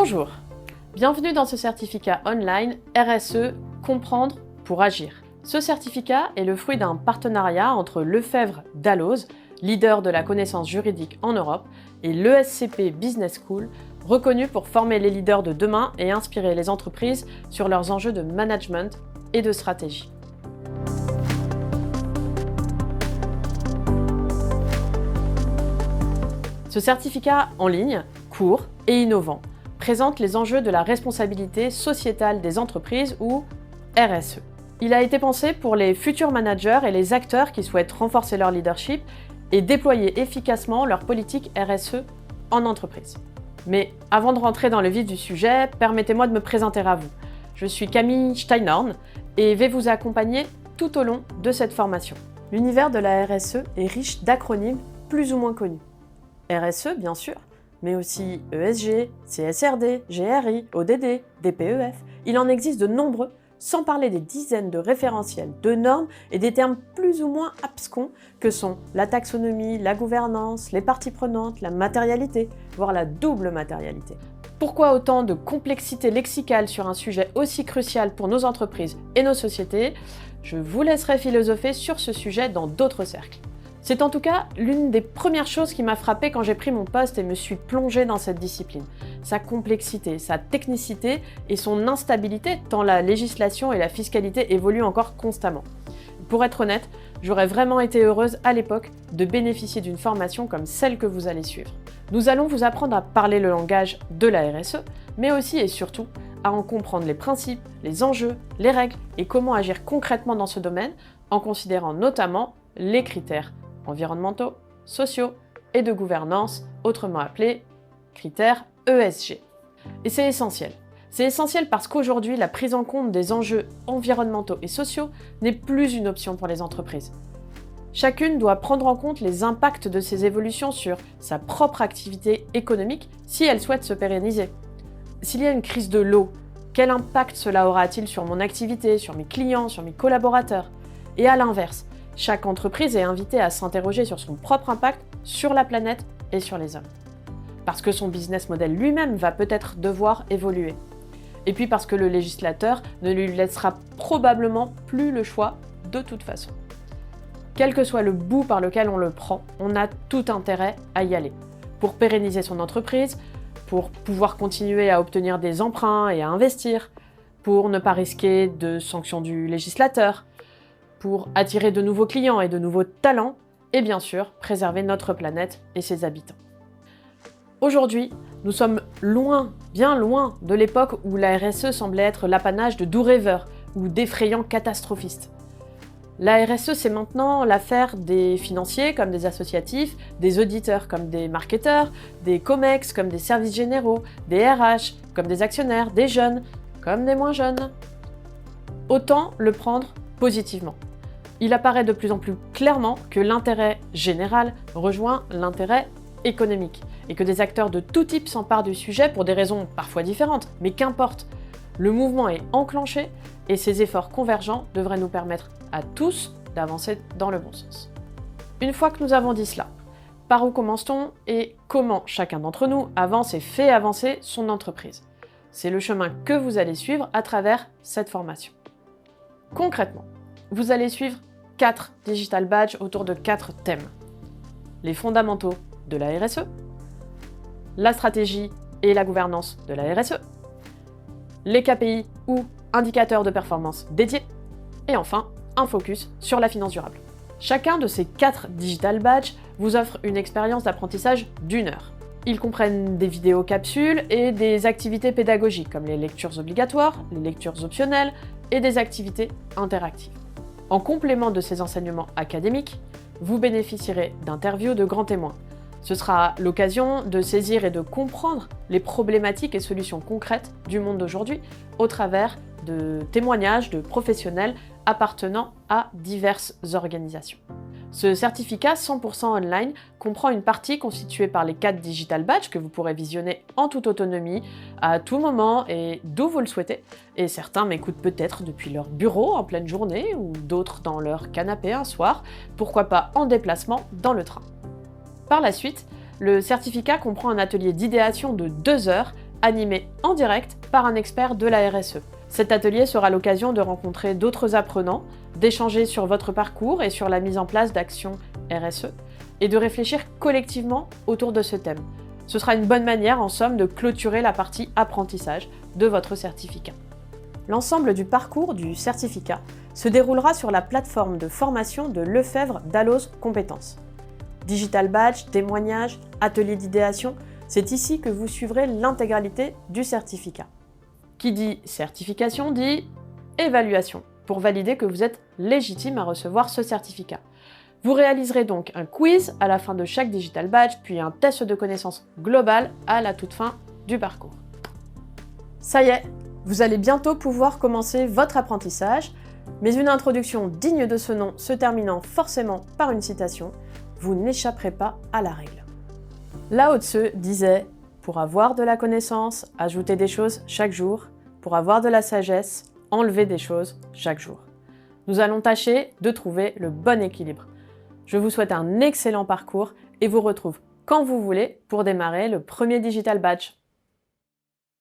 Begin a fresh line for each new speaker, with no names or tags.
Bonjour, bienvenue dans ce certificat online RSE Comprendre pour agir. Ce certificat est le fruit d'un partenariat entre Lefebvre Dalloz, leader de la connaissance juridique en Europe, et l'ESCP Business School, reconnu pour former les leaders de demain et inspirer les entreprises sur leurs enjeux de management et de stratégie. Ce certificat en ligne, court et innovant, présente les enjeux de la responsabilité sociétale des entreprises ou RSE. Il a été pensé pour les futurs managers et les acteurs qui souhaitent renforcer leur leadership et déployer efficacement leur politique RSE en entreprise. Mais avant de rentrer dans le vif du sujet, permettez-moi de me présenter à vous. Je suis Camille Steinhorn et vais vous accompagner tout au long de cette formation. L'univers de la RSE est riche d'acronymes plus ou moins connus. RSE, bien sûr, mais aussi ESG, CSRD, GRI, ODD, DPEF. Il en existe de nombreux, sans parler des dizaines de référentiels, de normes et des termes plus ou moins abscons que sont la taxonomie, la gouvernance, les parties prenantes, la matérialité, voire la double matérialité. Pourquoi autant de complexité lexicale sur un sujet aussi crucial pour nos entreprises et nos sociétés? Je vous laisserai philosopher sur ce sujet dans d'autres cercles. C'est en tout cas l'une des premières choses qui m'a frappée quand j'ai pris mon poste et me suis plongée dans cette discipline. Sa complexité, sa technicité et son instabilité, tant la législation et la fiscalité évoluent encore constamment. Pour être honnête, j'aurais vraiment été heureuse à l'époque de bénéficier d'une formation comme celle que vous allez suivre. Nous allons vous apprendre à parler le langage de la RSE, mais aussi et surtout à en comprendre les principes, les enjeux, les règles et comment agir concrètement dans ce domaine, en considérant notamment les critères environnementaux, sociaux et de gouvernance, autrement appelés critères ESG. Et c'est essentiel. C'est essentiel parce qu'aujourd'hui, la prise en compte des enjeux environnementaux et sociaux n'est plus une option pour les entreprises. Chacune doit prendre en compte les impacts de ces évolutions sur sa propre activité économique si elle souhaite se pérenniser. S'il y a une crise de l'eau, quel impact cela aura-t-il sur mon activité, sur mes clients, sur mes collaborateurs? Et à l'inverse, chaque entreprise est invitée à s'interroger sur son propre impact sur la planète et sur les hommes. Parce que son business model lui-même va peut-être devoir évoluer. Et puis parce que le législateur ne lui laissera probablement plus le choix de toute façon. Quel que soit le bout par lequel on le prend, on a tout intérêt à y aller. Pour pérenniser son entreprise, pour pouvoir continuer à obtenir des emprunts et à investir, pour ne pas risquer de sanctions du législateur, pour attirer de nouveaux clients et de nouveaux talents, et bien sûr, préserver notre planète et ses habitants. Aujourd'hui, nous sommes loin, bien loin de l'époque où la RSE semblait être l'apanage de doux rêveurs ou d'effrayants catastrophistes. La RSE, c'est maintenant l'affaire des financiers comme des associatifs, des auditeurs comme des marketeurs, des COMEX comme des services généraux, des RH comme des actionnaires, des jeunes comme des moins jeunes. Autant le prendre positivement. Il apparaît de plus en plus clairement que l'intérêt général rejoint l'intérêt économique et que des acteurs de tout type s'emparent du sujet pour des raisons parfois différentes, mais qu'importe. Le mouvement est enclenché et ces efforts convergents devraient nous permettre à tous d'avancer dans le bon sens. Une fois que nous avons dit cela, par où commence-t-on et comment chacun d'entre nous avance et fait avancer son entreprise? C'est le chemin que vous allez suivre à travers cette formation. Concrètement, vous allez suivre 4 digital badges autour de 4 thèmes. Les fondamentaux de la RSE, la stratégie et la gouvernance de la RSE, les KPI ou indicateurs de performance dédiés, et enfin, un focus sur la finance durable. Chacun de ces 4 digital badges vous offre une expérience d'apprentissage d'1 heure. Ils comprennent des vidéos capsules et des activités pédagogiques comme les lectures obligatoires, les lectures optionnelles et des activités interactives. En complément de ces enseignements académiques, vous bénéficierez d'interviews de grands témoins. Ce sera l'occasion de saisir et de comprendre les problématiques et solutions concrètes du monde d'aujourd'hui au travers de témoignages de professionnels appartenant à diverses organisations. Ce certificat 100% online comprend une partie constituée par les 4 digital badges que vous pourrez visionner en toute autonomie, à tout moment et d'où vous le souhaitez. Et certains m'écoutent peut-être depuis leur bureau en pleine journée ou d'autres dans leur canapé un soir, pourquoi pas en déplacement dans le train. Par la suite, le certificat comprend un atelier d'idéation de 2 heures animé en direct par un expert de la RSE. Cet atelier sera l'occasion de rencontrer d'autres apprenants, d'échanger sur votre parcours et sur la mise en place d'actions RSE, et de réfléchir collectivement autour de ce thème. Ce sera une bonne manière, en somme, de clôturer la partie apprentissage de votre certificat. L'ensemble du parcours du certificat se déroulera sur la plateforme de formation de Lefebvre Dalloz Compétences. Digital Badge, témoignages, ateliers d'idéation, c'est ici que vous suivrez l'intégralité du certificat. Qui dit certification dit évaluation, pour valider que vous êtes légitime à recevoir ce certificat. Vous réaliserez donc un quiz à la fin de chaque Digital Badge, puis un test de connaissances globales à la toute fin du parcours. Ça y est, vous allez bientôt pouvoir commencer votre apprentissage, mais une introduction digne de ce nom se terminant forcément par une citation, vous n'échapperez pas à la règle. Lao Tzu disait « Pour avoir de la connaissance, ajoutez des choses chaque jour. Pour avoir de la sagesse, enlevez des choses chaque jour. » Nous allons tâcher de trouver le bon équilibre. Je vous souhaite un excellent parcours et vous retrouve quand vous voulez pour démarrer le premier Digital Badge.